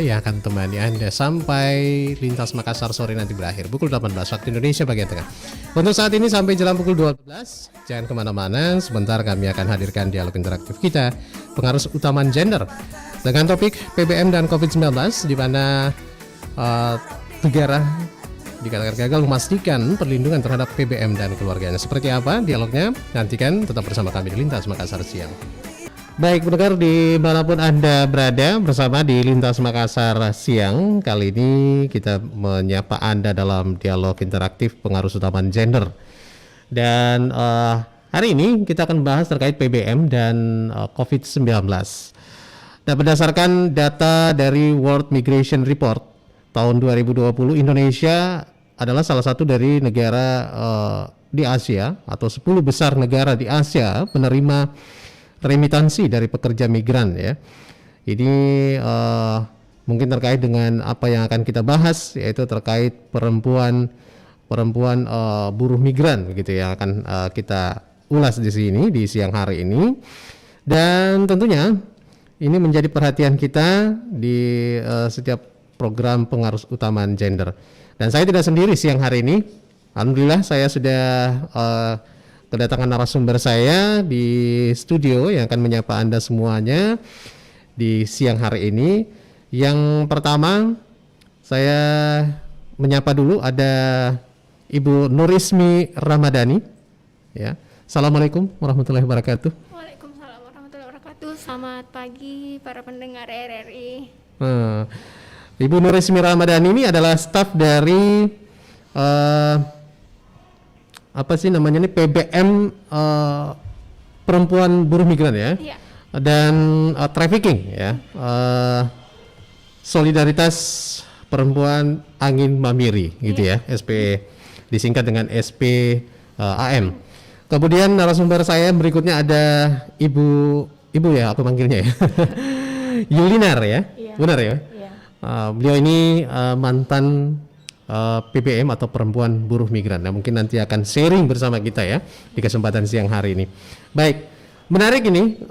yang akan temani Anda sampai Lintas Makassar sore nanti berakhir pukul 18 waktu Indonesia bagian tengah. Untuk saat ini sampai jelang pukul 12, jangan kemana-mana, sebentar kami akan hadirkan dialog interaktif kita, pengaruh utama gender, dengan topik PBM dan COVID-19, di mana negara dikatakan gagal memastikan perlindungan terhadap PBM dan keluarganya. Seperti apa dialognya? Nantikan, tetap bersama kami di Lintas Makassar Siang. Baik pendengar dimanapun Anda berada, bersama di Lintas Makassar Siang. Kali ini kita menyapa Anda dalam dialog interaktif pengaruh utama gender. Dan hari ini kita akan bahas terkait PBM dan COVID-19. Dan berdasarkan data dari World Migration Report tahun 2020, Indonesia adalah salah satu dari negara di Asia atau 10 besar negara di Asia penerima remitansi dari pekerja migran ya. Ini mungkin terkait dengan apa yang akan kita bahas, yaitu terkait perempuan buruh migran begitu yang akan kita ulas di sini di siang hari ini. Dan tentunya ini menjadi perhatian kita di setiap program pengaruh utama gender. Dan saya tidak sendiri siang hari ini. Alhamdulillah saya sudah kedatangan narasumber saya di studio yang akan menyapa Anda semuanya di siang hari ini. Yang pertama saya menyapa dulu ada Ibu Nurismi Ramadhani. Ya. Assalamualaikum warahmatullahi wabarakatuh. Waalaikumsalam warahmatullahi wabarakatuh. Selamat pagi para pendengar RRI. Ibu Nurismi Ramadhani ini adalah staf dari PBM perempuan buruh migran ya, dan trafficking ya, solidaritas perempuan Angin Mamiri gitu ya, SPE disingkat dengan SPAM. Kemudian narasumber saya berikutnya ada ibu ya aku manggilnya ya, Yulinar ya, benar ya? Beliau ini mantan PBM atau perempuan buruh migran. Nah, mungkin nanti akan sharing bersama kita ya di kesempatan siang hari ini. Baik, menarik ini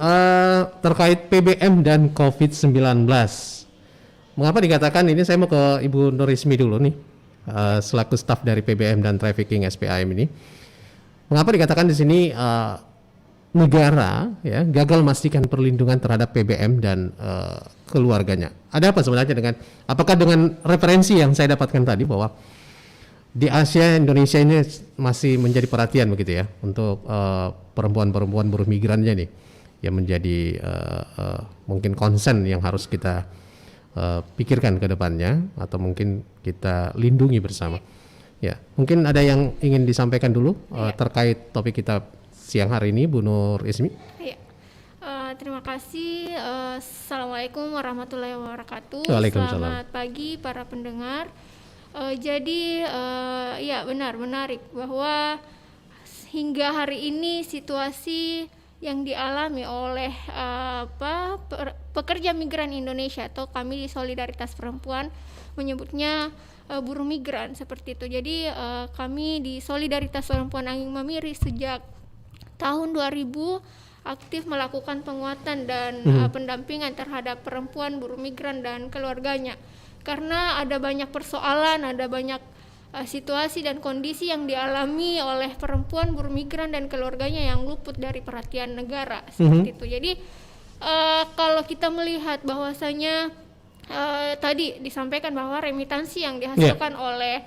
terkait PBM dan COVID-19. Mengapa dikatakan ini? Saya mau ke Ibu Nurismi dulu nih, selaku staf dari PBM dan Trafficking SPAM ini. Mengapa dikatakan di sini negara ya gagal memastikan perlindungan terhadap PBM dan keluarganya? Ada apa sebenarnya apakah dengan referensi yang saya dapatkan tadi bahwa di Asia Indonesia ini masih menjadi perhatian begitu ya untuk perempuan-perempuan buruh migrannya nih yang menjadi mungkin concern yang harus kita pikirkan ke depannya atau mungkin kita lindungi bersama. Ya, mungkin ada yang ingin disampaikan dulu terkait topik kita siang hari ini, Bu Nur Ismi. Iya. Terima kasih. Assalamualaikum warahmatullahi wabarakatuh. Waalaikumsalam. Selamat pagi para pendengar. Ya benar, menarik bahwa hingga hari ini situasi yang dialami oleh pekerja migran Indonesia atau kami di Solidaritas Perempuan menyebutnya buruh migran seperti itu. Jadi kami di Solidaritas Perempuan Angin Mamiri sejak tahun 2000 aktif melakukan penguatan dan pendampingan terhadap perempuan buruh migran dan keluarganya. Karena ada banyak persoalan, ada banyak situasi dan kondisi yang dialami oleh perempuan buruh migran dan keluarganya yang luput dari perhatian negara seperti itu. Jadi kalau kita melihat bahwasanya tadi disampaikan bahwa remitansi yang dihasilkan oleh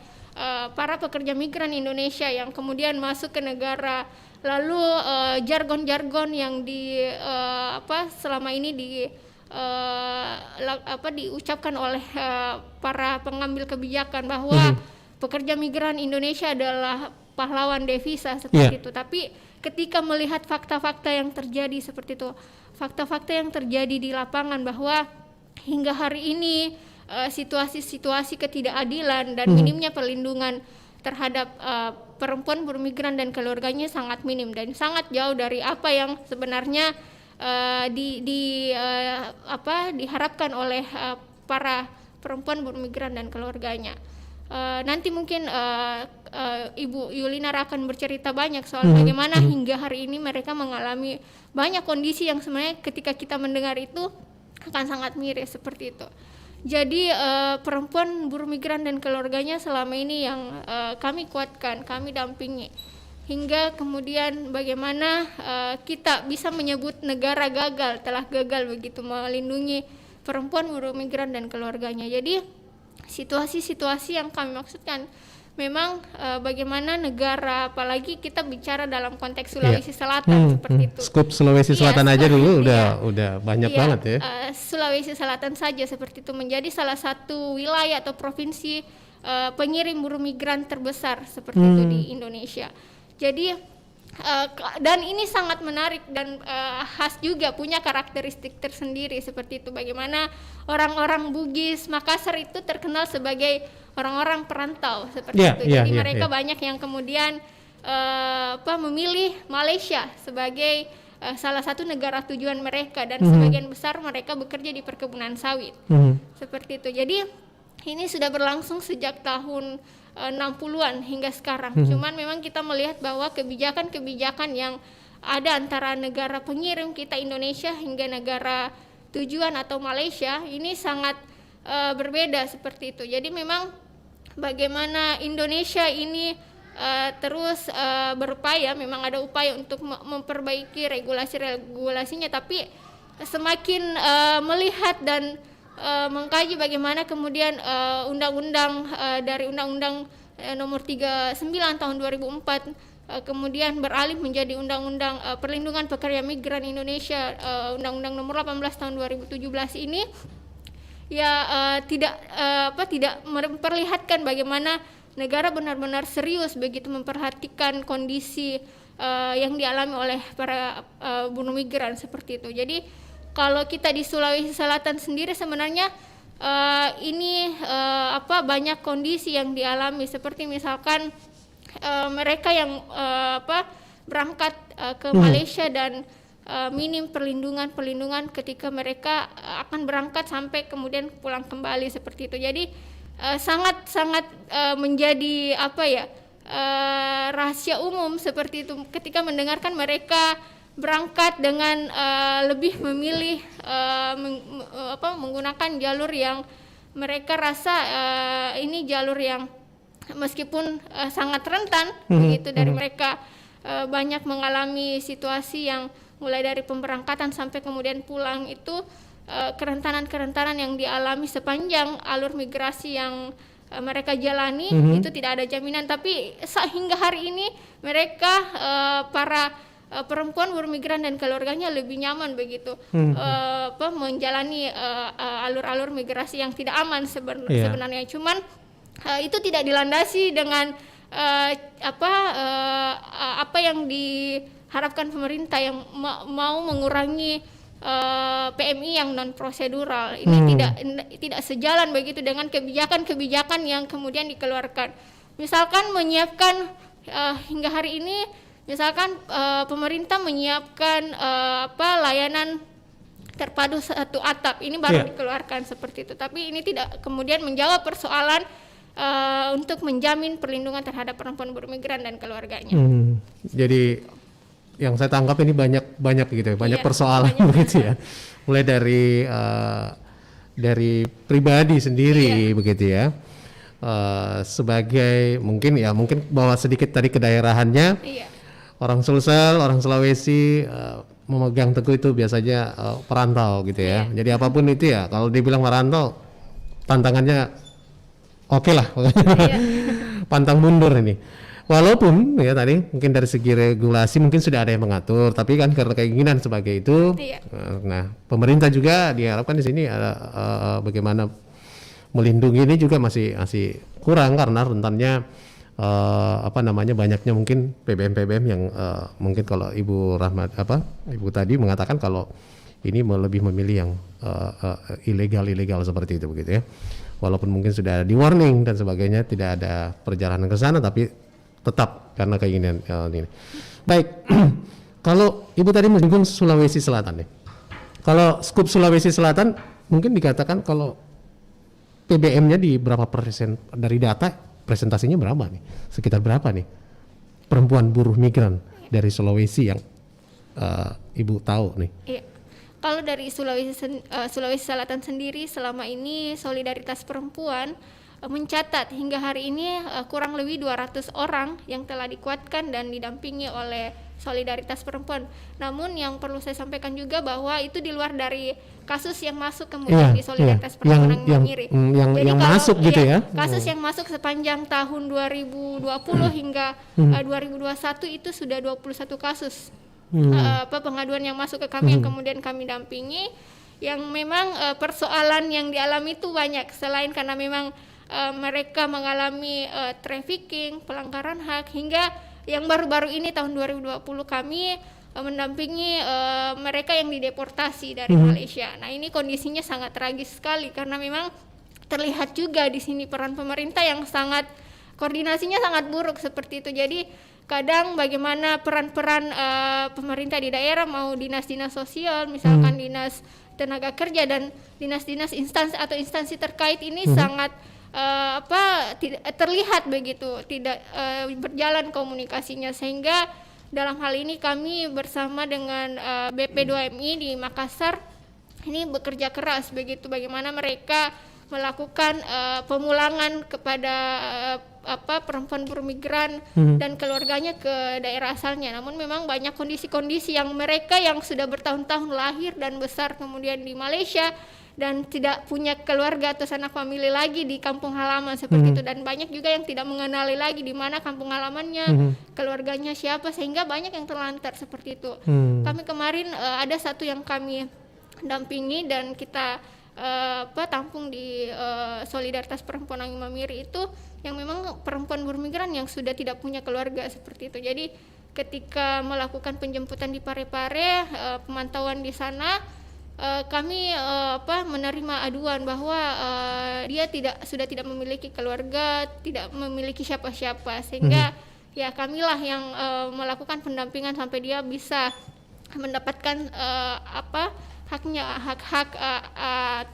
para pekerja migran Indonesia yang kemudian masuk ke negara, lalu jargon-jargon yang selama ini diucapkan oleh para pengambil kebijakan bahwa pekerja migran Indonesia adalah pahlawan devisa seperti itu. Tapi ketika melihat fakta-fakta yang terjadi seperti itu, fakta-fakta yang terjadi di lapangan bahwa hingga hari ini situasi-situasi ketidakadilan dan minimnya perlindungan terhadap perempuan buruh migran dan keluarganya sangat minim dan sangat jauh dari apa yang sebenarnya diharapkan oleh para perempuan buruh migran dan keluarganya. Nanti mungkin Ibu Yulinar akan bercerita banyak soal bagaimana hingga hari ini mereka mengalami banyak kondisi yang sebenarnya ketika kita mendengar itu akan sangat miris seperti itu. Jadi perempuan buruh migran dan keluarganya selama ini yang kami kuatkan, kami dampingi, hingga kemudian bagaimana kita bisa menyebut negara telah gagal begitu melindungi perempuan buruh migran dan keluarganya. Jadi situasi-situasi yang kami maksudkan memang bagaimana negara, apalagi kita bicara dalam konteks Sulawesi Selatan seperti itu. Skup Sulawesi Selatan aja dulu udah banyak banget ya. Sulawesi Selatan saja seperti itu menjadi salah satu wilayah atau provinsi pengirim buruh migran terbesar seperti itu di Indonesia. Jadi dan ini sangat menarik dan khas juga, punya karakteristik tersendiri seperti itu. Bagaimana orang-orang Bugis Makassar itu terkenal sebagai orang-orang perantau seperti itu. Jadi mereka banyak yang kemudian memilih Malaysia sebagai salah satu negara tujuan mereka, dan sebagian besar mereka bekerja di perkebunan sawit seperti itu. Jadi ini sudah berlangsung sejak tahun 60-an hingga sekarang. Cuman memang kita melihat bahwa kebijakan-kebijakan yang ada antara negara pengirim kita Indonesia hingga negara tujuan atau Malaysia ini sangat berbeda seperti itu. Jadi memang bagaimana Indonesia ini terus berupaya, memang ada upaya untuk memperbaiki regulasi-regulasinya, tapi semakin melihat dan mengkaji bagaimana kemudian undang-undang dari Undang-Undang nomor 39 tahun 2004 kemudian beralih menjadi Undang-Undang Perlindungan Pekerja Migran Indonesia, Undang-Undang nomor 18 tahun 2017 ini tidak memperlihatkan bagaimana negara benar-benar serius begitu memperhatikan kondisi yang dialami oleh para buruh migran seperti itu. Jadi kalau kita di Sulawesi Selatan sendiri sebenarnya banyak kondisi yang dialami, seperti misalkan mereka yang berangkat ke Malaysia dan minim perlindungan ketika mereka akan berangkat sampai kemudian pulang kembali seperti itu. Jadi sangat menjadi rahasia umum seperti itu ketika mendengarkan mereka berangkat dengan lebih memilih menggunakan jalur yang mereka rasa ini jalur yang meskipun sangat rentan begitu dari mereka banyak mengalami situasi yang mulai dari pemberangkatan sampai kemudian pulang itu kerentanan yang dialami sepanjang alur migrasi yang mereka jalani itu tidak ada jaminan, tapi hingga hari ini mereka para perempuan buruh migran dan keluarganya lebih nyaman begitu menjalani alur-alur migrasi yang tidak aman sebenarnya. Cuman itu tidak dilandasi dengan apa yang diharapkan pemerintah yang mau mengurangi PMI yang non prosedural. Ini tidak sejalan begitu dengan kebijakan-kebijakan yang kemudian dikeluarkan. Misalkan menyiapkan hingga hari ini, misalkan pemerintah menyiapkan layanan terpadu satu atap, ini baru dikeluarkan seperti itu. Tapi ini tidak kemudian menjawab persoalan untuk menjamin perlindungan terhadap perempuan buruh migran dan keluarganya. Jadi yang saya tangkap ini banyak gitu, banyak persoalan begitu ya. Mulai dari pribadi sendiri begitu ya. Sebagai mungkin bawa sedikit tadi kedaerahannya. Orang Sulsel, orang Sulawesi memegang teguh itu biasanya perantau gitu ya. Jadi apapun itu ya, kalau dibilang merantau, tantangannya oke lah, pantang mundur ini. Walaupun ya tadi mungkin dari segi regulasi mungkin sudah ada yang mengatur, tapi kan karena keinginan sebagai itu, nah pemerintah juga diharapkan di sini ada bagaimana melindungi ini juga masih kurang karena rentannya. Banyaknya mungkin PBM yang mungkin kalau Ibu tadi mengatakan kalau ini lebih memilih yang ilegal seperti itu begitu ya. Walaupun mungkin sudah di warning dan sebagainya, tidak ada perjalanan ke sana, tapi tetap karena keinginan ini. Baik, kalau Ibu tadi menyinggung Sulawesi Selatan nih. Kalau skup Sulawesi Selatan mungkin dikatakan kalau PBM-nya di berapa persen dari data? Presentasinya berapa nih? Sekitar berapa nih perempuan buruh migran dari Sulawesi yang Ibu tahu nih? Kalau dari Sulawesi Selatan sendiri selama ini Solidaritas Perempuan mencatat hingga hari ini kurang lebih 200 orang yang telah dikuatkan dan didampingi oleh Solidaritas Perempuan. Namun yang perlu saya sampaikan juga bahwa itu di luar dari kasus yang masuk kemudian di Solidaritas Perempuan yang Mamiri. Jadi kalau masuk gitu ya. Kasus yang masuk sepanjang tahun 2020 hingga 2021 itu sudah 21 kasus. Pengaduan yang masuk ke kami yang kemudian kami dampingi, yang memang persoalan yang dialami itu banyak, selain karena memang mereka mengalami trafficking, pelanggaran hak, hingga yang baru-baru ini tahun 2020 kami mendampingi mereka yang dideportasi dari Malaysia. Nah, ini kondisinya sangat tragis sekali karena memang terlihat juga di sini peran pemerintah yang sangat koordinasinya sangat buruk seperti itu. Jadi kadang bagaimana peran-peran pemerintah di daerah, mau dinas-dinas sosial, misalkan dinas tenaga kerja dan dinas-dinas instansi terkait ini sangat terlihat begitu tidak berjalan komunikasinya, sehingga dalam hal ini kami bersama dengan BP2MI di Makassar ini bekerja keras begitu, bagaimana mereka melakukan pemulangan kepada perempuan buruh migran dan keluarganya ke daerah asalnya. Namun memang banyak kondisi-kondisi yang mereka yang sudah bertahun-tahun lahir dan besar kemudian di Malaysia dan tidak punya keluarga atau sanak famili lagi di kampung halaman seperti itu, dan banyak juga yang tidak mengenali lagi di mana kampung halamannya, keluarganya siapa, sehingga banyak yang terlantar seperti itu. Kami kemarin ada satu yang kami dampingi dan kita tampung di Solidaritas Perempuan Angin Mamiri itu, yang memang perempuan buruh migran yang sudah tidak punya keluarga seperti itu. Jadi ketika melakukan penjemputan di Parepare, pemantauan di sana, kami menerima aduan bahwa dia sudah tidak memiliki keluarga, tidak memiliki siapa-siapa, sehingga ya kamilah yang melakukan pendampingan sampai dia bisa mendapatkan haknya, hak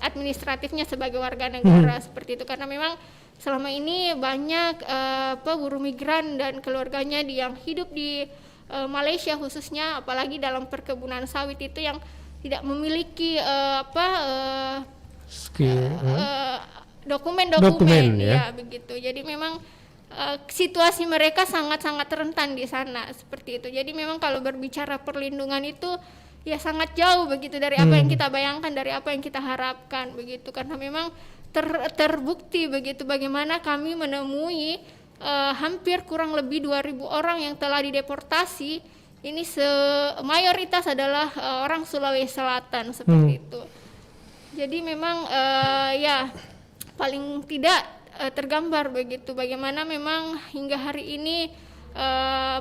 administratifnya sebagai warga negara seperti itu. Karena memang selama ini banyak buruh migran dan keluarganya yang hidup di Malaysia khususnya, apalagi dalam perkebunan sawit itu, yang tidak memiliki dokumen ya begitu. Jadi memang situasi mereka sangat-sangat rentan di sana seperti itu. Jadi memang kalau berbicara perlindungan itu ya sangat jauh begitu dari apa yang kita bayangkan, dari apa yang kita harapkan begitu, karena memang terbukti begitu bagaimana kami menemui hampir kurang lebih 2.000 orang yang telah dideportasi. Ini mayoritas adalah orang Sulawesi Selatan seperti itu. Jadi memang ya paling tidak tergambar begitu bagaimana memang hingga hari ini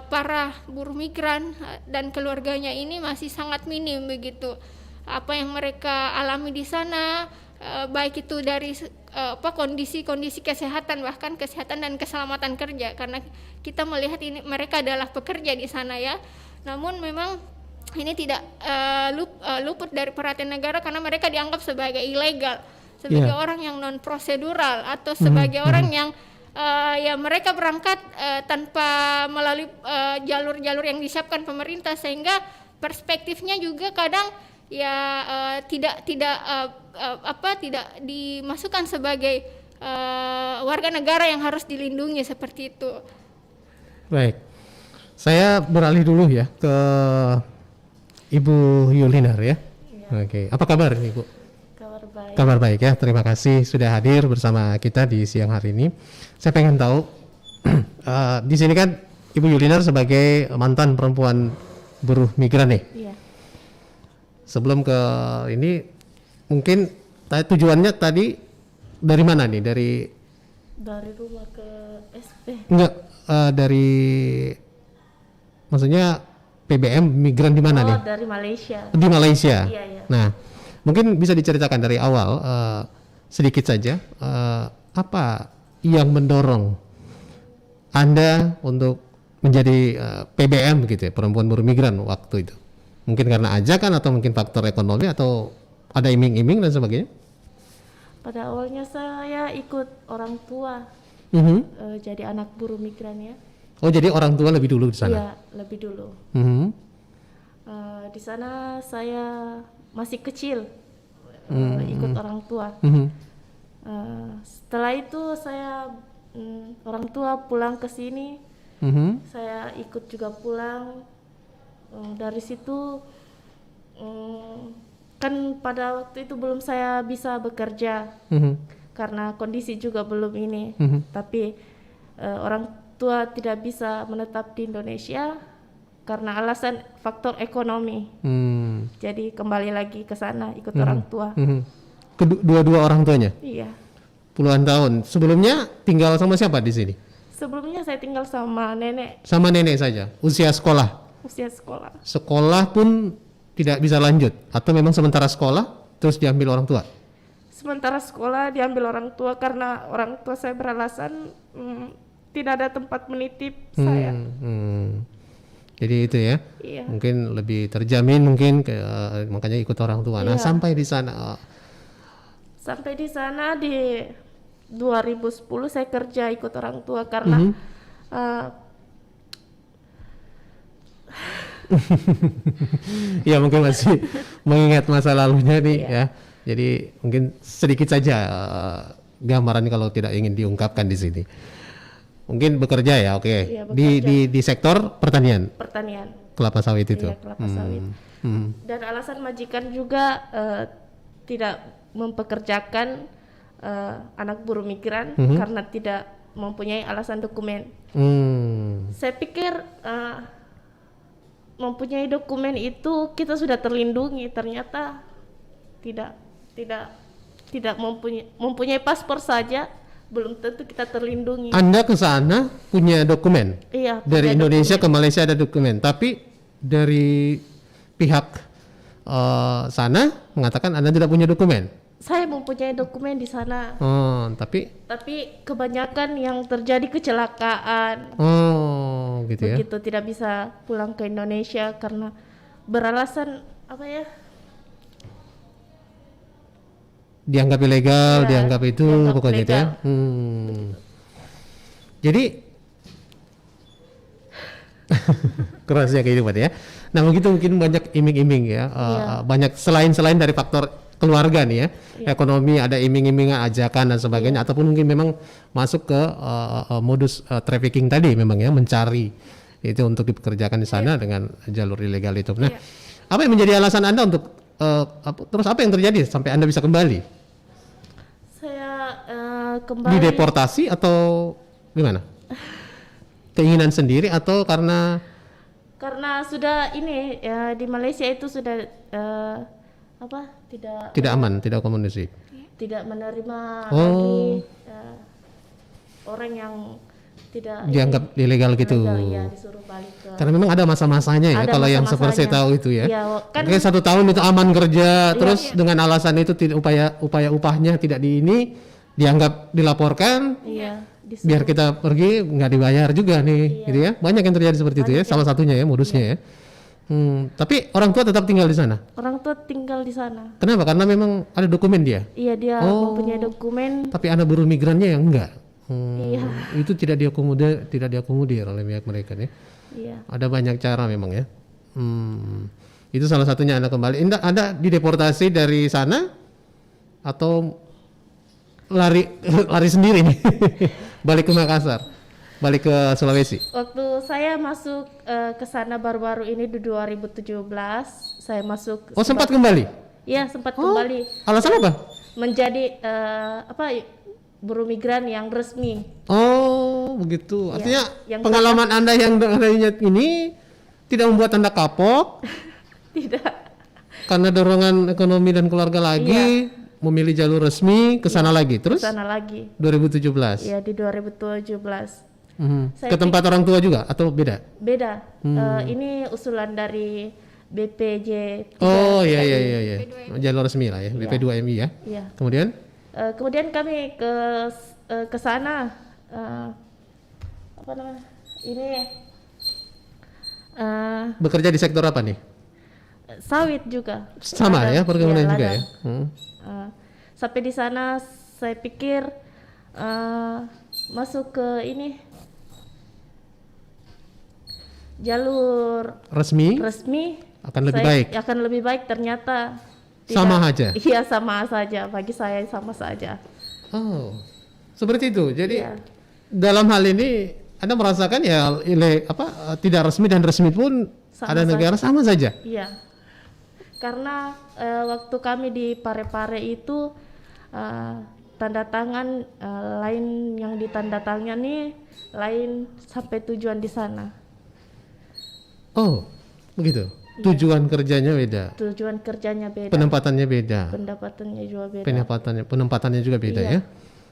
para buruh migran dan keluarganya ini masih sangat minim begitu. Apa yang mereka alami di sana, baik itu dari kondisi kesehatan, bahkan kesehatan dan keselamatan kerja, karena kita melihat ini mereka adalah pekerja di sana ya. Namun memang ini tidak luput dari perhatian negara karena mereka dianggap sebagai ilegal, sebagai orang yang non prosedural, atau sebagai orang yang ya mereka berangkat tanpa melalui jalur-jalur yang disiapkan pemerintah, sehingga perspektifnya juga kadang ya tidak dimasukkan sebagai warga negara yang harus dilindungi seperti itu. Baik, saya beralih dulu ya ke Ibu Yulinar ya. Oke, apa kabar Ibu? Kabar baik. Kabar baik ya, terima kasih sudah hadir bersama kita di siang hari ini. Saya pengen tahu di sini kan Ibu Yulinar sebagai mantan perempuan buruh migran nih. Iya. Sebelum ke ini, mungkin tujuannya tadi dari mana nih? Dari rumah ke SP. Enggak, dari maksudnya PBM migran di mana nih? Dari Malaysia. Di Malaysia. Iya, iya. Nah, mungkin bisa diceritakan dari awal sedikit saja apa yang mendorong Anda untuk menjadi PBM gitu ya, perempuan buruh migran waktu itu? Mungkin karena ajakan atau mungkin faktor ekonomi atau ada iming-iming dan sebagainya? Pada awalnya saya ikut orang tua jadi anak buruh migran ya. Oh, jadi orang tua lebih dulu di sana? Iya, lebih dulu. Di sana saya masih kecil, ikut orang tua. Setelah itu saya orang tua pulang ke sini, saya ikut juga pulang. Dari situ kan pada waktu itu belum saya bisa bekerja karena kondisi juga belum ini. Tapi orang tua tidak bisa menetap di Indonesia karena alasan faktor ekonomi. Jadi kembali lagi ke sana ikut orang tua. Kedua-dua orang tuanya? Iya. Puluhan tahun. Sebelumnya tinggal sama siapa di sini? Sebelumnya saya tinggal sama nenek, Sama nenek saja. Usia sekolah. usia sekolah. Sekolah pun tidak bisa lanjut atau memang sementara sekolah terus diambil orang tua? Sementara sekolah diambil orang tua karena orang tua saya beralasan tidak ada tempat menitip saya. Jadi itu ya. Iya. Mungkin lebih terjamin mungkin makanya ikut orang tua. Nah, Iya. sampai di sana Sampai di sana di 2010 saya kerja ikut orang tua karena ya mungkin masih mengingat masa lalunya nih ya. Jadi mungkin sedikit saja gambaran kalau tidak ingin diungkapkan di sini. Mungkin bekerja ya, oke. Iya, Di sektor pertanian, pertanian. kelapa sawit itu. Iya, kelapa sawit. Dan alasan majikan juga tidak mempekerjakan anak buruh migran karena tidak mempunyai alasan dokumen. Saya pikir mempunyai dokumen itu kita sudah terlindungi, ternyata tidak mempunyai paspor saja belum tentu kita terlindungi. Anda ke sana punya dokumen? Iya, Dari punya Indonesia dokumen. ke Malaysia ada dokumen, tapi dari pihak sana mengatakan Anda tidak punya dokumen. Saya mempunyai dokumen di sana, Tapi kebanyakan yang terjadi kecelakaan. gitu ya. Begitu tidak bisa pulang ke Indonesia karena beralasan apa ya? Dianggap ilegal, Ya, dianggap itu dianggap pokoknya itu ya. legal. Jadi kerasnya kehidupan ya. Nah begitu mungkin banyak iming-iming ya, banyak selain dari faktor keluarga nih ya, ekonomi ada iming-imingan, ajakan dan sebagainya, ataupun mungkin memang masuk ke modus trafficking tadi memang ya, mencari itu untuk dipekerjakan di sana dengan jalur ilegal itu. Nah, apa yang menjadi alasan Anda untuk terus apa yang terjadi sampai Anda bisa kembali? Saya kembali Dideportasi atau gimana? Keinginan sendiri atau karena karena sudah ini ya, di Malaysia itu sudah tidak aman, tidak komunikasi? tidak menerima Oh. lagi orang yang tidak Dianggap ilegal gitu. ya disuruh balik ke Karena memang ada masa-masanya ya, Ada kalau yang seperti masa-masanya. tahu itu ya. Iya, kan- Oke, 1 tahun itu aman kerja, terus dengan alasan itu tidak upahnya tidak dianggap dilaporkan, iya disuruh. biar kita pergi nggak dibayar juga nih, gitu ya. Banyak yang terjadi seperti itu ya, salah satunya ya modusnya ya. Tapi orang tua tetap tinggal di sana. Orang tua tinggal di sana. Kenapa? Karena memang ada dokumen dia. Iya, dia mempunyai dokumen. Tapi anak buruh migrannya yang enggak. Iya. Itu tidak diakomodir oleh pihak mereka nih. Iya. Ada banyak cara memang ya. Itu salah satunya Anda kembali. Anda dideportasi dari sana atau lari sendiri nih, balik ke Makassar, balik ke Sulawesi. Waktu saya masuk ke sana baru-baru ini di 2017, saya masuk. Oh, sempat kembali? Iya, sempat kembali Alasan apa? menjadi buruh migran yang resmi. Oh, begitu. Artinya yang pengalaman Anda yang adanya ini tidak membuat Anda kapok Tidak. karena dorongan ekonomi dan keluarga lagi, memilih jalur resmi ke sana lagi. Terus Ke sana lagi. 2017. Iya, di 2017. Saya Ke tempat orang tua juga atau beda? Beda. Ini usulan dari BPJ 3. Oh iya. Jalur resmi lah ya, BP2MI ya. Iya. Kemudian Kami ke sana apa namanya? Ini bekerja di sektor apa nih? sawit juga. Sama Ladang. ya, perkebunan Iya, juga ladang. ya. Sampai di sana saya pikir masuk ke ini jalur Resmi resmi akan lebih saya baik. akan lebih baik, ternyata Sama aja. Iya, sama saja, bagi saya sama saja. Oh, seperti itu. Jadi Iya. dalam hal ini Anda merasakan ya tidak resmi dan resmi pun Sama ada negara sama saja. Iya, karena waktu kami di Parepare itu tanda tangan lain yang ditandatangani lain sampai tujuan di sana. Oh, begitu. Tujuan kerjanya beda, Tujuan kerjanya beda, penempatannya beda, pendapatannya juga beda. penempatannya juga beda Iya. ya.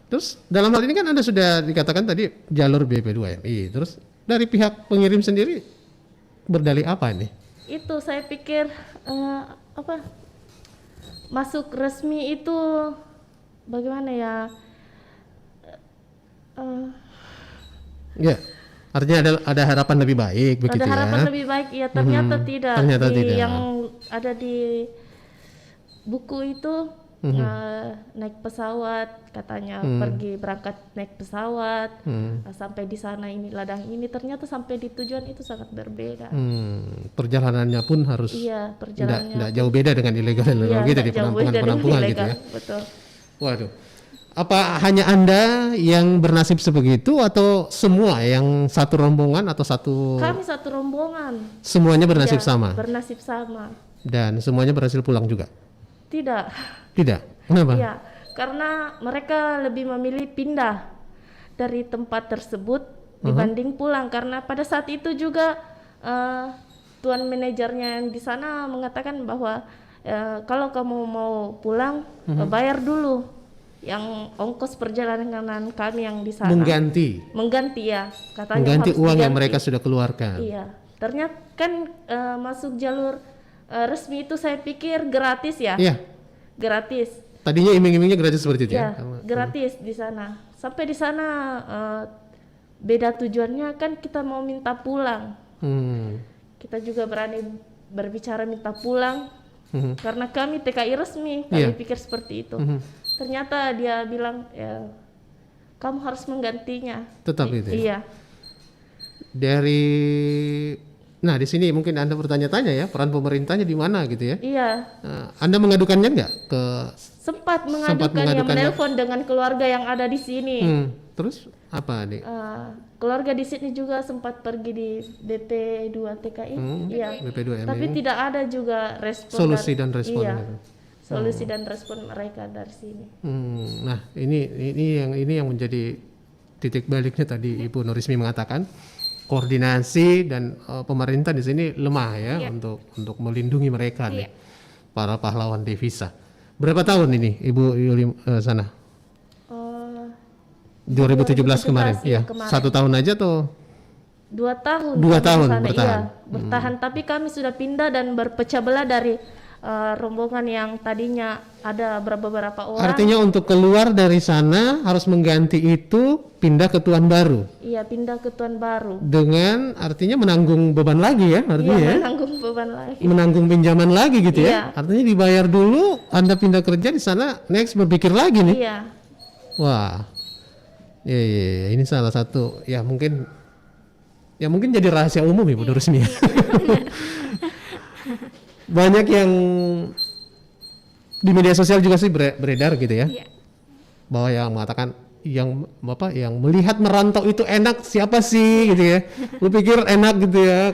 Terus dalam hal ini kan Anda sudah dikatakan tadi jalur BP2MI. Terus dari pihak pengirim sendiri berdalih apa ini? Itu saya pikir masuk resmi itu bagaimana ya? Ya, artinya ada harapan lebih baik begitu Ada harapan ya. lebih baik, ya ternyata tidak. ternyata tidak. Yang ada di buku itu naik pesawat, katanya pergi berangkat naik pesawat, sampai di sana ini ladang ini, ternyata sampai di tujuan itu sangat berbeda. Perjalanannya pun harus Iya, perjalanannya. tidak jauh beda dengan ilegal gitu nggak di jauh beda dari penampungan gitu ilegal, ya. Betul. Waduh. Apa hanya Anda yang bernasib sebegitu atau semua yang satu rombongan atau Kami satu rombongan. semuanya bernasib Ya, sama Bernasib sama. dan semuanya berhasil pulang juga? Tidak. Tidak. Kenapa? Iya, karena mereka lebih memilih pindah dari tempat tersebut dibanding pulang, karena pada saat itu juga tuan manajernya yang di sana mengatakan bahwa kalau kamu mau pulang bayar dulu yang ongkos perjalanan kami yang di sana. Mengganti ya, katanya harus uang yang diganti. mereka sudah keluarkan. Iya, ternyata kan masuk jalur resmi itu saya pikir gratis ya. Iya. Gratis. Tadinya iming-imingnya gratis seperti itu Ya, ya. gratis di sana. Sampai di sana beda tujuannya kan kita mau minta pulang. Kita juga berani berbicara minta pulang karena kami TKI resmi. Kami Iya. pikir seperti itu. Ternyata dia bilang ya kamu harus menggantinya. Tetap itu ya. Iya. Nah di sini mungkin Anda bertanya-tanya ya, peran pemerintahnya di mana gitu ya. Iya. Anda mengadukannya nggak ke Sempat mengadukan, yang menelpon dengan keluarga yang ada di sini. Terus apa nih? Keluarga di sini juga sempat pergi di BP2 TKI. Iya. BP2MI. Tapi tidak ada juga respon Solusi dan respon Iya. gitu. Solusi dan respon mereka dari sini. Nah ini yang menjadi titik baliknya tadi Ibu Nurismi mengatakan koordinasi dan pemerintah di sini lemah ya untuk melindungi mereka nih para pahlawan devisa. Berapa tahun ini Ibu Yuli sana? 2017 kemarin, ya. kemarin. 1 tahun aja tuh. 2 tahun. 2 kami tahun di sana, bertahan. Iya, bertahan. Tapi kami sudah pindah dan berpecah belah dari rombongan yang tadinya ada beberapa orang. Artinya untuk keluar dari sana harus mengganti itu pindah ke tuan baru. Iya, pindah ke tuan baru. Dengan artinya menanggung beban lagi ya, artinya Iya, ya. menanggung beban lagi. Menanggung pinjaman lagi gitu Iya. ya. Artinya dibayar dulu, Anda pindah kerja di sana, next berpikir lagi nih. Iya. Wah. Iya, ini salah satu ya mungkin jadi rahasia umum Ibu Nurismi. Banyak yang di media sosial juga sih beredar gitu ya. Iya. Bahwa yang mengatakan yang melihat merantau itu enak siapa sih gitu ya. Lu pikir enak gitu ya.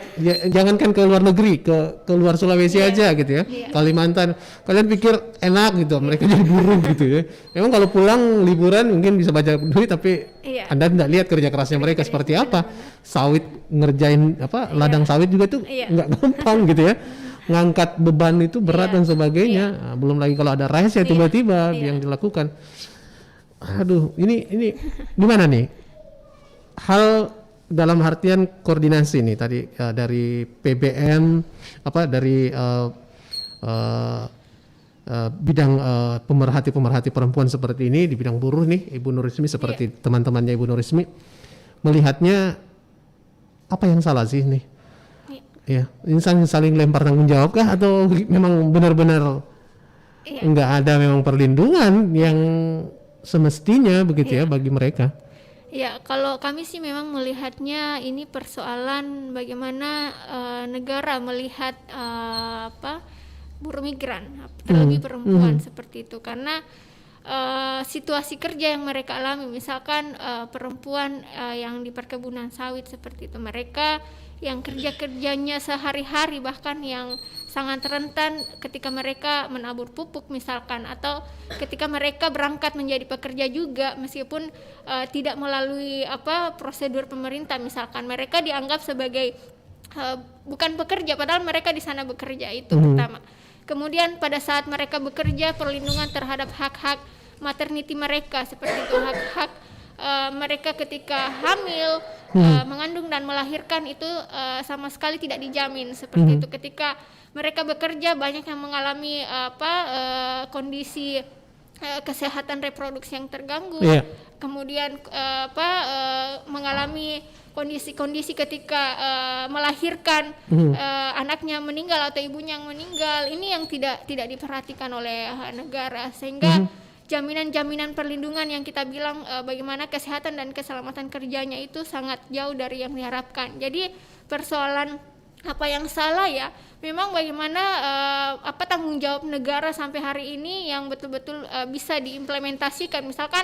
Jangankan ke luar negeri, ke luar Sulawesi aja gitu ya. Kalimantan. Kalian pikir enak gitu, mereka jadi buruh gitu ya. Memang kalau pulang liburan mungkin bisa baca duit tapi Anda tidak lihat kerja kerasnya mereka seperti apa. Sawit ngerjain ladang sawit juga tuh nggak gampang gitu ya. Ngangkat beban itu berat dan sebagainya. Nah, belum lagi kalau ada rahasia tiba-tiba yang dilakukan. Aduh, ini gimana nih? Hal dalam artian koordinasi nih tadi dari PBM dari bidang pemerhati pemerempuan seperti ini di bidang buruh nih Ibu Nurismi seperti teman-temannya Ibu Nurismi melihatnya apa yang salah sih nih? Ya, ini saling lempar tanggung jawab kah atau memang benar-benar enggak ada memang perlindungan yang semestinya begitu ya bagi mereka? Ya, kalau kami sih memang melihatnya ini persoalan bagaimana negara melihat buruh migran, terlebih perempuan seperti itu, karena situasi kerja yang mereka alami, misalkan perempuan yang di perkebunan sawit seperti itu, mereka yang kerjanya sehari-hari, bahkan yang sangat rentan ketika mereka menabur pupuk misalkan, atau ketika mereka berangkat menjadi pekerja juga meskipun tidak melalui prosedur pemerintah, misalkan mereka dianggap sebagai bukan pekerja padahal mereka di sana bekerja, itu pertama. Kemudian pada saat mereka bekerja, perlindungan terhadap hak-hak maternity mereka seperti itu, hak-hak mereka ketika hamil, mengandung dan melahirkan itu sama sekali tidak dijamin seperti itu. Ketika mereka bekerja, banyak yang mengalami kondisi kesehatan reproduksi yang terganggu, kemudian mengalami kondisi-kondisi ketika melahirkan, anaknya meninggal atau ibunya yang meninggal. Ini yang tidak diperhatikan oleh negara, sehingga jaminan-jaminan perlindungan yang kita bilang bagaimana kesehatan dan keselamatan kerjanya itu sangat jauh dari yang diharapkan. Jadi persoalan apa yang salah ya, memang bagaimana tanggung jawab negara sampai hari ini yang betul-betul bisa diimplementasikan, misalkan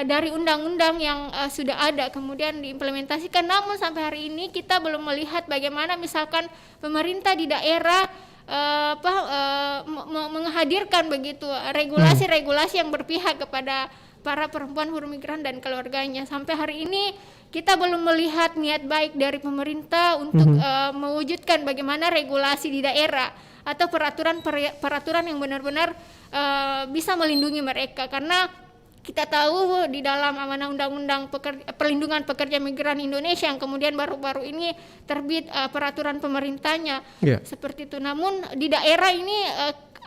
dari undang-undang yang sudah ada kemudian diimplementasikan, namun sampai hari ini kita belum melihat bagaimana misalkan pemerintah di daerah menghadirkan begitu regulasi-regulasi yang berpihak kepada para perempuan buruh migran dan keluarganya. Sampai hari ini kita belum melihat niat baik dari pemerintah untuk mewujudkan bagaimana regulasi di daerah atau peraturan yang benar-benar bisa melindungi mereka, karena kita tahu di dalam amanah undang-undang perlindungan pekerja migran Indonesia yang kemudian baru-baru ini terbit peraturan pemerintahnya seperti itu. Namun di daerah ini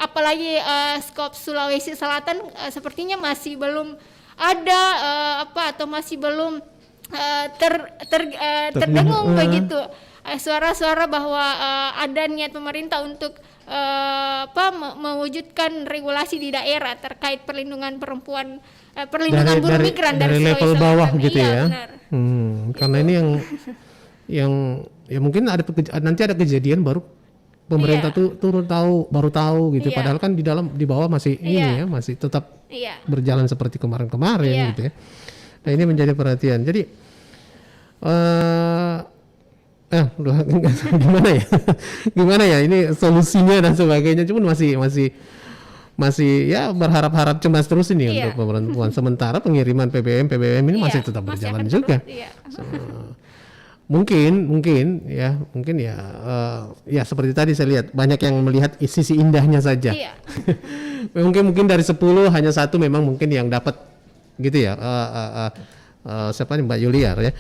apalagi skop Sulawesi Selatan sepertinya masih belum ada atau masih belum terdengung begitu suara-suara bahwa ada niat pemerintah untuk mewujudkan regulasi di daerah terkait perlindungan perempuan, perlindungan buruh migran dari level bawah gitu ya. Karena ini yang ya mungkin nanti ada kejadian baru pemerintah tuh baru tahu gitu. Padahal kan di bawah masih ini ya, masih tetap berjalan seperti kemarin-kemarin gitu ya. Nah, ini menjadi perhatian. Jadi gimana ya ini solusinya dan sebagainya, cuman masih ya berharap-harap cemas terus ini untuk perempuan. Sementara pengiriman PBM ini masih tetap berjalan juga. Mungkin ya seperti tadi saya lihat banyak yang melihat sisi indahnya saja. mungkin dari 10 hanya satu memang mungkin yang dapat gitu ya. Siapa nih, Mbak Yulia ya.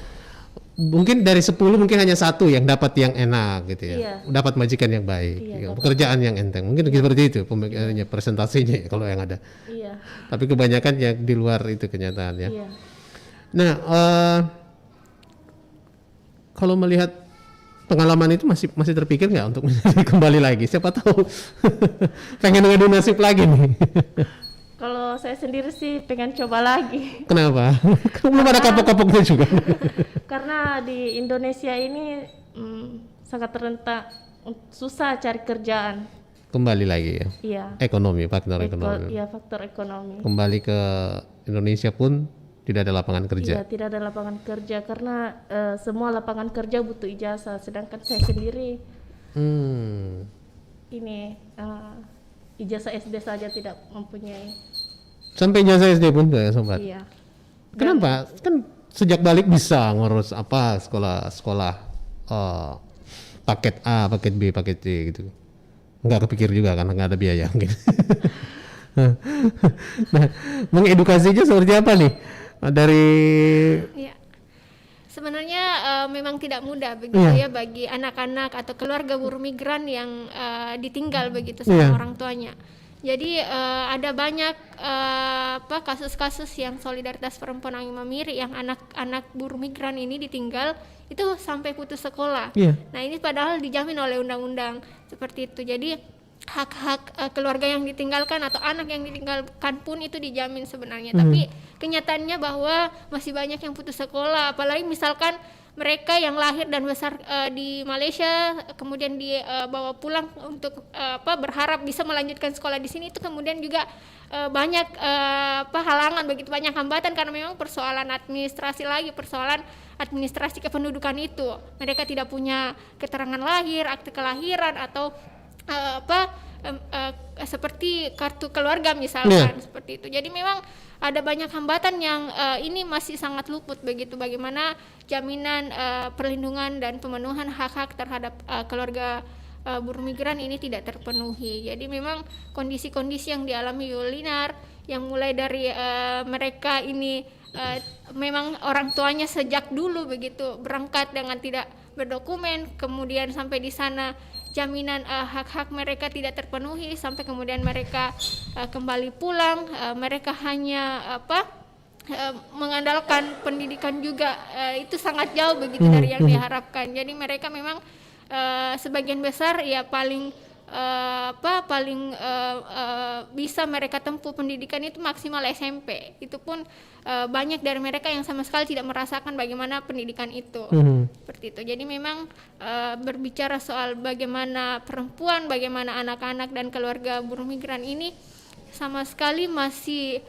Mungkin dari 10 mungkin hanya satu yang dapat yang enak gitu ya. Dapat majikan yang baik, pekerjaan yang enteng. Mungkin seperti itu presentasinya ya, kalau yang ada. Tapi kebanyakan yang di luar itu kenyataannya. Nah, kalau melihat pengalaman itu masih terpikir nggak untuk kembali lagi? Siapa tahu pengen ngadu nasib lagi nih. Kalau saya sendiri sih pengen coba lagi. Kenapa? Belum ada kapok-kapoknya juga. Karena di Indonesia ini sangat rentan, susah cari kerjaan. Kembali lagi ya. Ekonomi, faktor ekonomi. Iya, faktor ekonomi. Kembali ke Indonesia pun tidak ada lapangan kerja. Iya, tidak ada lapangan kerja karena semua lapangan kerja butuh ijazah, sedangkan saya sendiri ini ijazah SD saja tidak mempunyai. Sampai ijazah SD pun ya, sobat. Iya. Kenapa? Kan sejak balik bisa ngurus sekolah paket A, paket B, paket C gitu. Nggak kepikir juga karena nggak ada biaya mungkin. Nah, mengedukasinya seperti apa nih dari? Sebenarnya memang tidak mudah begitu ya bagi anak-anak atau keluarga buruh migran yang ditinggal begitu sama orang tuanya. Jadi ada banyak kasus-kasus yang solidaritas perempuan Angin Mamiri yang anak-anak buruh migran ini ditinggal itu sampai putus sekolah. Nah, ini padahal dijamin oleh undang-undang seperti itu. Jadi hak-hak keluarga yang ditinggalkan atau anak yang ditinggalkan pun itu dijamin sebenarnya. Tapi kenyataannya bahwa masih banyak yang putus sekolah, apalagi misalkan mereka yang lahir dan besar di Malaysia kemudian dibawa pulang untuk berharap bisa melanjutkan sekolah di sini, itu kemudian juga banyak halangan, begitu banyak hambatan karena memang persoalan administrasi kependudukan itu. Mereka tidak punya keterangan lahir, akte kelahiran atau seperti kartu keluarga misalkan, seperti itu. Jadi memang ada banyak hambatan yang ini masih sangat luput begitu, bagaimana jaminan perlindungan dan pemenuhan hak-hak terhadap keluarga buruh migran ini tidak terpenuhi. Jadi memang kondisi-kondisi yang dialami Yulinar yang mulai dari mereka ini memang orang tuanya sejak dulu begitu berangkat dengan tidak berdokumen, kemudian sampai di sana jaminan hak-hak mereka tidak terpenuhi, sampai kemudian mereka kembali pulang, mereka hanya mengandalkan pendidikan juga, itu sangat jauh begitu dari yang diharapkan. Jadi mereka memang sebagian besar ya paling bisa mereka tempuh pendidikan itu maksimal SMP. Itu pun banyak dari mereka yang sama sekali tidak merasakan bagaimana pendidikan itu. Seperti itu. Jadi memang berbicara soal bagaimana perempuan, bagaimana anak-anak dan keluarga buruh migran ini sama sekali masih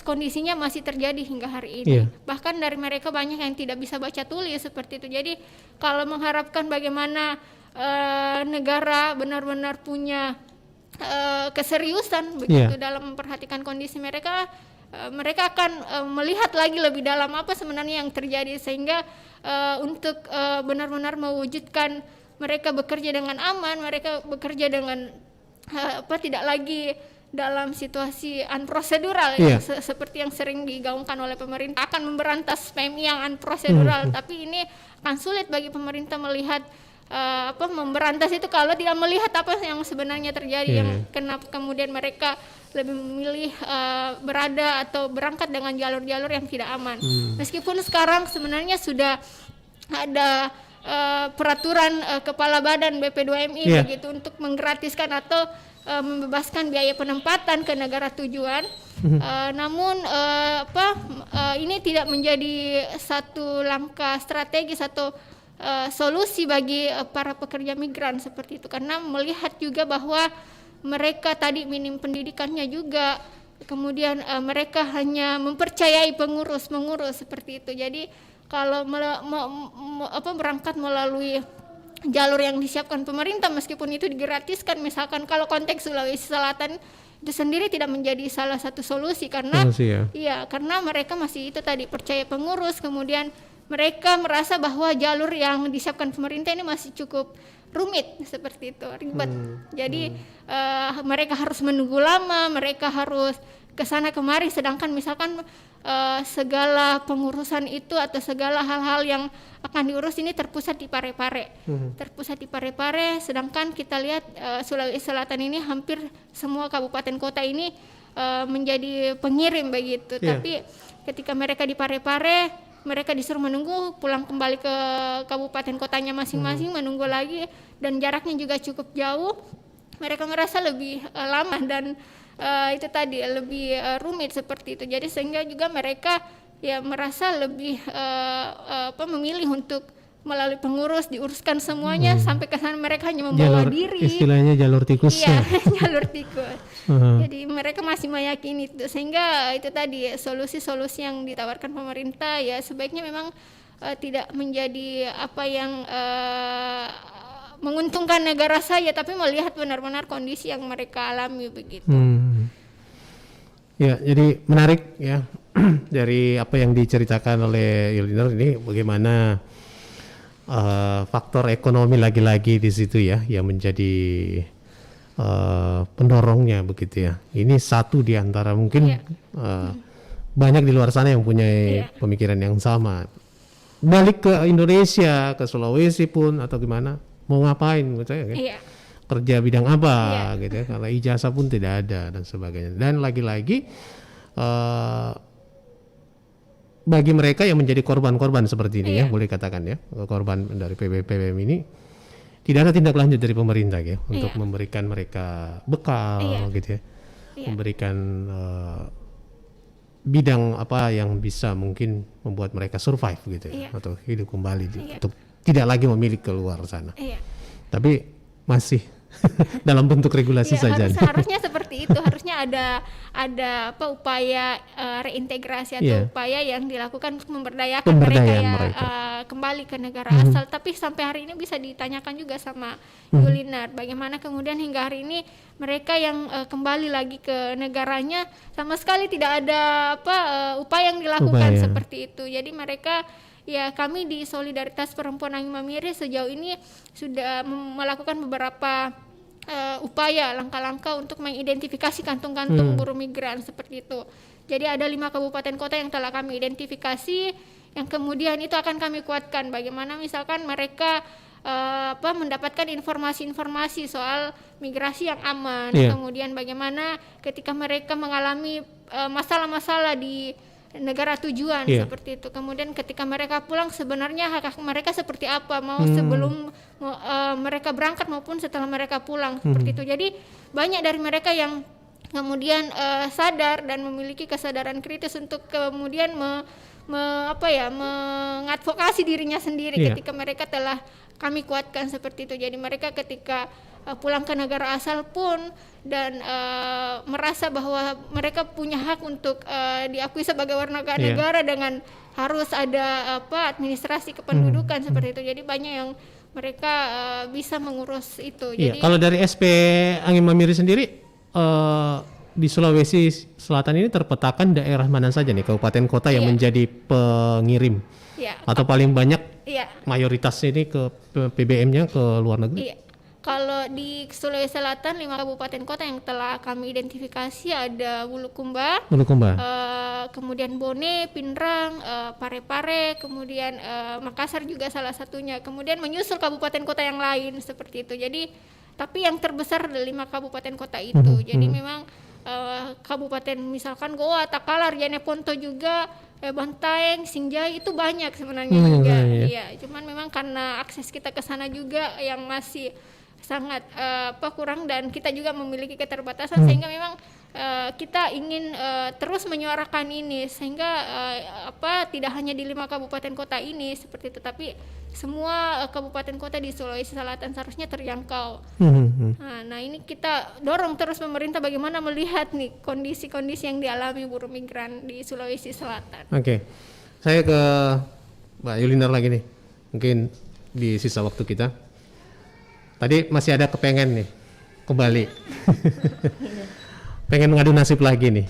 kondisinya masih terjadi hingga hari ini. Bahkan dari mereka banyak yang tidak bisa baca tulis seperti itu. Jadi kalau mengharapkan bagaimana negara benar-benar punya keseriusan begitu dalam memperhatikan kondisi mereka, mereka akan melihat lagi lebih dalam apa sebenarnya yang terjadi, sehingga untuk benar-benar mewujudkan mereka bekerja dengan aman, mereka bekerja dengan tidak lagi dalam situasi unprosedural seperti yang sering digaungkan oleh pemerintah akan memberantas PMI yang unprosedural. Tapi ini akan sulit bagi pemerintah melihat memberantas itu kalau tidak melihat apa yang sebenarnya terjadi, yang kenapa kemudian mereka lebih memilih berada atau berangkat dengan jalur-jalur yang tidak aman. Meskipun sekarang sebenarnya sudah ada peraturan kepala badan BP2MI begitu untuk menggratiskan atau membebaskan biaya penempatan ke negara tujuan. Namun ini tidak menjadi satu langkah strategis atau solusi bagi para pekerja migran seperti itu, karena melihat juga bahwa mereka tadi minim pendidikannya juga, kemudian mereka hanya mempercayai pengurus seperti itu. Jadi kalau berangkat melalui jalur yang disiapkan pemerintah, meskipun itu digratiskan, misalkan kalau konteks Sulawesi Selatan itu sendiri tidak menjadi salah satu solusi karena karena mereka masih itu tadi percaya pengurus, kemudian mereka merasa bahwa jalur yang disiapkan pemerintah ini masih cukup rumit seperti itu, ribet. Jadi mereka harus menunggu lama, mereka harus kesana kemari, sedangkan misalkan segala pengurusan itu atau segala hal-hal yang akan diurus ini terpusat di Parepare. Sedangkan kita lihat Sulawesi Selatan ini hampir semua kabupaten kota ini menjadi pengirim begitu. Tapi ketika mereka di Parepare, mereka disuruh menunggu, pulang kembali ke kabupaten kotanya masing-masing, menunggu lagi, dan jaraknya juga cukup jauh. Mereka merasa lebih lama dan itu tadi lebih rumit seperti itu. Jadi sehingga juga mereka ya merasa lebih memilih untuk melalui pengurus diuruskan semuanya, sampai ke sana mereka hanya membawa diri. Istilahnya jalur tikus. Jalur tikus. Jadi mereka masih meyakini itu, sehingga itu tadi solusi-solusi yang ditawarkan pemerintah ya sebaiknya memang tidak menjadi apa yang menguntungkan negara saja, tapi melihat benar-benar kondisi yang mereka alami begitu. Ya, jadi menarik ya dari apa yang diceritakan oleh Yulinar ini, bagaimana faktor ekonomi lagi-lagi di situ ya yang menjadi pendorongnya begitu ya. Ini satu di antara mungkin banyak di luar sana yang punya pemikiran yang sama. Balik ke Indonesia, ke Sulawesi pun atau gimana, mau ngapain menurut saya ya? Kerja bidang apa gitu ya, kalau ijazah pun tidak ada dan sebagainya. Dan lagi-lagi bagi mereka yang menjadi korban-korban seperti ini ya, boleh katakan ya, korban dari PBPM ini, tidak ada tindak lanjut dari pemerintah ya untuk Iya. memberikan mereka bekal Iya. gitu ya, Iya. memberikan bidang apa yang bisa mungkin membuat mereka survive gitu ya, Iya. atau hidup kembali Iya. untuk tidak lagi memilih keluar sana. Iya. Tapi masih dalam bentuk regulasi Iya, saja. harusnya seperti itu. Harusnya ada apa upaya reintegrasi atau Iya. upaya yang dilakukan untuk memberdayakan Pemberdayaan mereka, mereka. kembali ke negara asal. Tapi sampai hari ini bisa ditanyakan juga sama Yulinar, bagaimana kemudian hingga hari ini mereka yang kembali lagi ke negaranya sama sekali tidak ada apa upaya yang dilakukan Upaya. seperti itu. Jadi mereka, ya, kami di Solidaritas Perempuan Angin Mamiri sejauh ini sudah melakukan beberapa upaya langkah-langkah untuk mengidentifikasi kantung-kantung buruh migran seperti itu. Jadi ada 5 kabupaten kota yang telah kami identifikasi, yang kemudian itu akan kami kuatkan bagaimana misalkan mereka mendapatkan informasi-informasi soal migrasi yang aman. Iya. Kemudian bagaimana ketika mereka mengalami masalah-masalah di negara tujuan seperti itu. Kemudian ketika mereka pulang sebenarnya hak-hak mereka seperti apa, mau sebelum mereka berangkat maupun setelah mereka pulang seperti itu. Jadi banyak dari mereka yang kemudian sadar dan memiliki kesadaran kritis untuk kemudian mengadvokasi dirinya sendiri ketika mereka telah kami kuatkan seperti itu. Jadi mereka ketika pulang ke negara asal pun dan merasa bahwa mereka punya hak untuk diakui sebagai warga negara dengan harus ada administrasi kependudukan seperti itu. Jadi banyak yang mereka bisa mengurus itu. Iya, Jadi kalau dari SP Angin Mamiri sendiri di Sulawesi Selatan ini terpetakan daerah mana saja nih kabupaten kota yang menjadi pengirim ya, atau paling banyak iya. mayoritas ini ke PBM-nya ke luar negeri? Iya. Kalau di Sulawesi Selatan 5 kabupaten kota yang telah kami identifikasi ada Bulukumba, kemudian Bone, Pinrang, Parepare, kemudian Makassar juga salah satunya. Kemudian menyusul kabupaten kota yang lain seperti itu. Jadi tapi yang terbesar adalah 5 kabupaten kota itu. Jadi memang kabupaten misalkan Goa, Takalar, Jeneponto juga, Bantaeng, Sinjai itu banyak sebenarnya juga. Iya, cuman memang karena akses kita ke sana juga yang masih sangat kurang dan kita juga memiliki keterbatasan sehingga memang kita ingin terus menyuarakan ini sehingga tidak hanya di 5 kabupaten kota ini seperti itu, tapi semua kabupaten kota di Sulawesi Selatan seharusnya terjangkau. Nah ini kita dorong terus pemerintah bagaimana melihat nih kondisi-kondisi yang dialami buruh migran di Sulawesi Selatan. Oke, saya ke Mbak Yulinar lagi nih, mungkin di sisa waktu kita. Tadi masih ada kepengen nih kembali, pengen mengadu nasib lagi nih,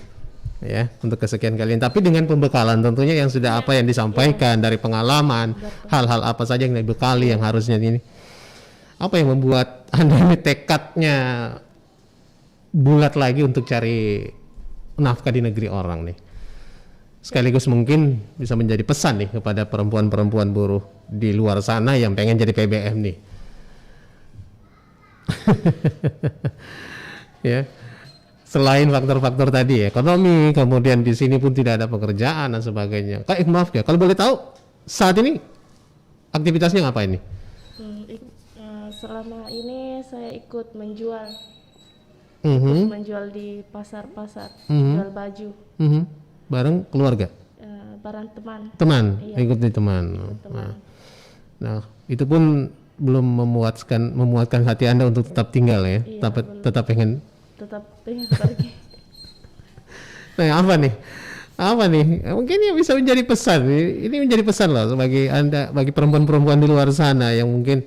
ya untuk kesekian kalian. Tapi dengan pembekalan tentunya yang sudah apa yang disampaikan dari pengalaman, hal-hal apa saja yang dibekali yang harusnya ini. Apa yang membuat Anda ini tekadnya bulat lagi untuk cari nafkah di negeri orang nih? Sekaligus mungkin bisa menjadi pesan nih kepada perempuan-perempuan buruh di luar sana yang pengen jadi PBM nih. Ya, selain faktor-faktor tadi ekonomi, kemudian di sini pun tidak ada pekerjaan dan sebagainya. Maaf ya, kalau boleh tahu saat ini aktivitasnya apa ini? Selama ini saya ikut menjual, menjual di pasar-pasar, jual baju. Bareng keluarga? Bareng teman. Teman, Iya. ikut di teman. Nah, itu pun belum memuatkan hati Anda untuk tetap tinggal ya, Iya, tetap pengen pergi. Nah, apa nih? Mungkin yang bisa menjadi pesan. Ini menjadi pesan loh bagi Anda, bagi perempuan-perempuan di luar sana yang mungkin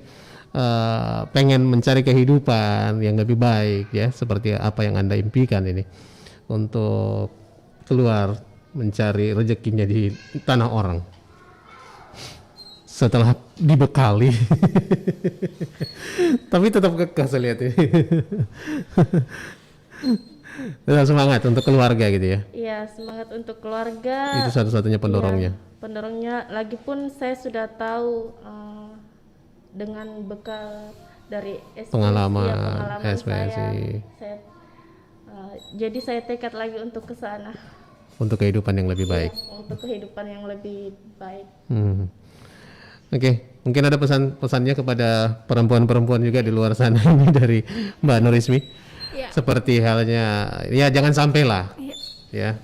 pengen mencari kehidupan yang lebih baik ya, seperti apa yang Anda impikan ini untuk keluar mencari rezekinya di tanah orang. Setelah dibekali, tapi tetap kekeh saya lihat ini. Tetap semangat untuk keluarga gitu ya. Iya, semangat untuk keluarga. Itu satu-satunya pendorongnya. Iya, pendorongnya. Lagipun saya sudah tahu dengan bekal dari Pengalaman SPSI. Jadi saya tekad lagi untuk ke sana. Untuk kehidupan yang lebih baik. Untuk kehidupan yang lebih baik. Oke, mungkin ada pesannya kepada perempuan-perempuan juga di luar sana ini dari Mbak Nurismi. Ya. Seperti halnya, ya jangan sampai lah, ya.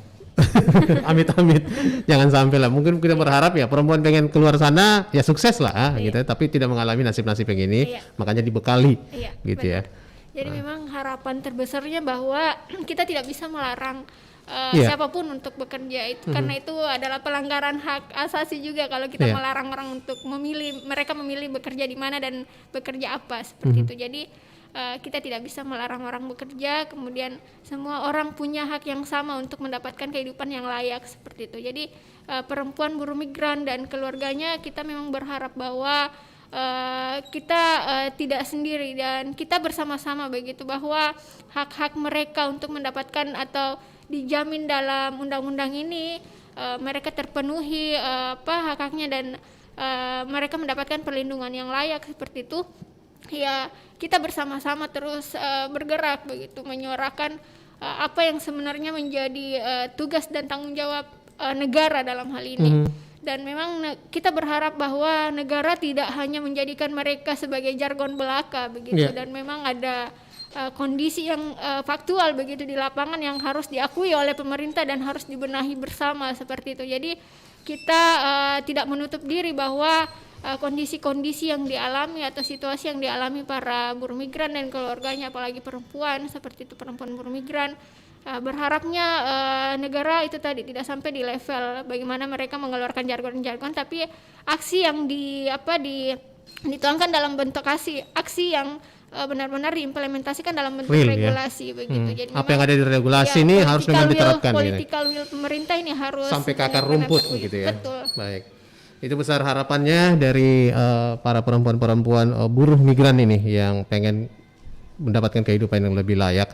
Amit-amit, jangan sampai lah. Mungkin kita berharap ya perempuan pengen keluar sana, ya sukses lah, gitu. Tapi tidak mengalami nasib-nasib yang ini, makanya dibekali, gitu betul. ya. Jadi memang harapan terbesarnya bahwa kita tidak bisa melarang siapapun untuk bekerja itu, karena itu adalah pelanggaran hak asasi juga kalau kita melarang orang untuk mereka memilih bekerja di mana dan bekerja apa seperti itu. Jadi kita tidak bisa melarang orang bekerja, kemudian semua orang punya hak yang sama untuk mendapatkan kehidupan yang layak seperti itu. Jadi perempuan buruh migran dan keluarganya, kita memang berharap bahwa kita tidak sendiri dan kita bersama-sama begitu, bahwa hak-hak mereka untuk mendapatkan atau dijamin dalam undang-undang ini mereka terpenuhi hak-haknya dan mereka mendapatkan perlindungan yang layak seperti itu. Ya, kita bersama-sama terus bergerak begitu, menyuarakan apa yang sebenarnya menjadi tugas dan tanggung jawab negara dalam hal ini. Dan memang kita berharap bahwa negara tidak hanya menjadikan mereka sebagai jargon belaka begitu, dan memang ada kondisi yang faktual begitu di lapangan yang harus diakui oleh pemerintah dan harus dibenahi bersama seperti itu. Jadi kita tidak menutup diri bahwa kondisi-kondisi yang dialami atau situasi yang dialami para buruh migran dan keluarganya, apalagi perempuan seperti itu, perempuan buruh migran, berharapnya negara itu tadi tidak sampai di level bagaimana mereka mengeluarkan jargon-jargon, tapi aksi yang dituangkan dalam bentuk aksi yang benar-benar diimplementasikan dalam bentuk regulasi begitu. Jadi apa yang ada di regulasi ini harus memang diterapkan. Political will pemerintah ini harus sampai ke akar rumput begitu ya. Betul. Baik. Itu besar harapannya dari para perempuan-perempuan buruh migran ini yang pengen mendapatkan kehidupan yang lebih layak.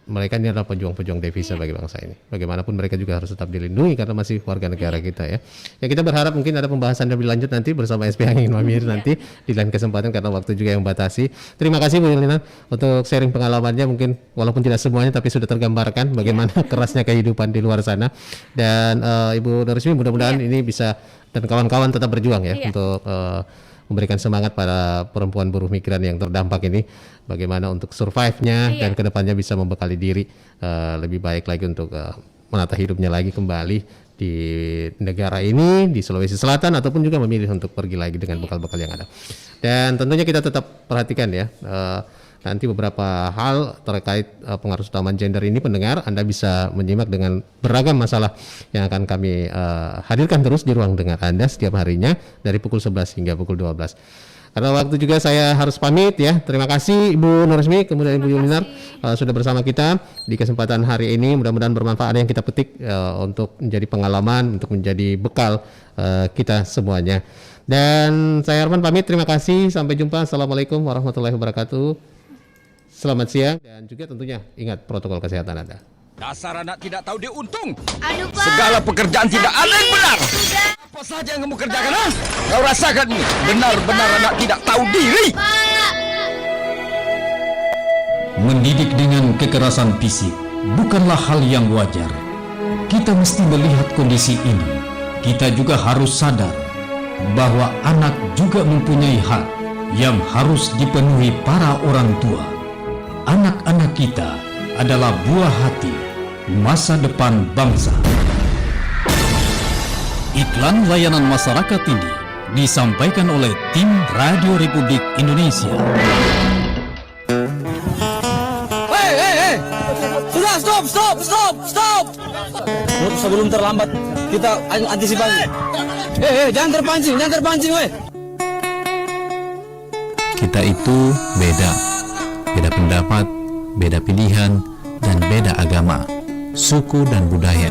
Mereka ini adalah pejuang-pejuang devisa bagi bangsa ini. Bagaimanapun mereka juga harus tetap dilindungi karena masih warga negara kita ya. Ya, kita berharap mungkin ada pembahasan lebih lanjut nanti bersama SP Angin Mamir nanti di lain kesempatan karena waktu juga yang membatasi. Terima kasih Bu Yelina untuk sharing pengalamannya, mungkin walaupun tidak semuanya tapi sudah tergambarkan bagaimana kerasnya kehidupan di luar sana. Dan Ibu Nurismi mudah-mudahan ini bisa dan kawan-kawan tetap berjuang ya untuk memberikan semangat pada perempuan buruh migran yang terdampak ini, bagaimana untuk survive-nya dan kedepannya bisa membekali diri lebih baik lagi untuk menata hidupnya lagi kembali di negara ini, di Sulawesi Selatan, ataupun juga memilih untuk pergi lagi dengan bekal-bekal yang ada. Dan tentunya kita tetap perhatikan ya, nanti beberapa hal terkait pengaruh utama gender ini, pendengar Anda bisa menyimak dengan beragam masalah yang akan kami hadirkan terus di ruang dengar Anda setiap harinya dari pukul 11 hingga pukul 12. Karena waktu juga saya harus pamit ya. Terima kasih Ibu Nurismi, kemudian Ibu Yulinar sudah bersama kita di kesempatan hari ini. Mudah-mudahan bermanfaat yang kita petik untuk menjadi pengalaman, untuk menjadi bekal kita semuanya. Dan saya Arman pamit, terima kasih, sampai jumpa. Assalamualaikum warahmatullahi wabarakatuh. Selamat siang dan juga tentunya ingat protokol kesehatan Anda. Dasar anak tidak tahu dia untung. Aduh, Pak. Segala pekerjaan tidak ada yang benar. Sudah. Apa saja yang kamu kerjakan, ha? Kau rasakan ini. Benar-benar anak tidak tahu diri. Pak. Mendidik dengan kekerasan fisik bukanlah hal yang wajar. Kita mesti melihat kondisi ini. Kita juga harus sadar bahwa anak juga mempunyai hak yang harus dipenuhi para orang tua. Anak-anak kita adalah buah hati masa depan bangsa. Iklan layanan masyarakat ini disampaikan oleh tim Radio Republik Indonesia. Hei! Sudah, stop! Sebelum terlambat, kita antisipasi. Jangan terpancing, weh. Kita itu beda pendapat, beda pilihan, dan beda agama, suku dan budaya.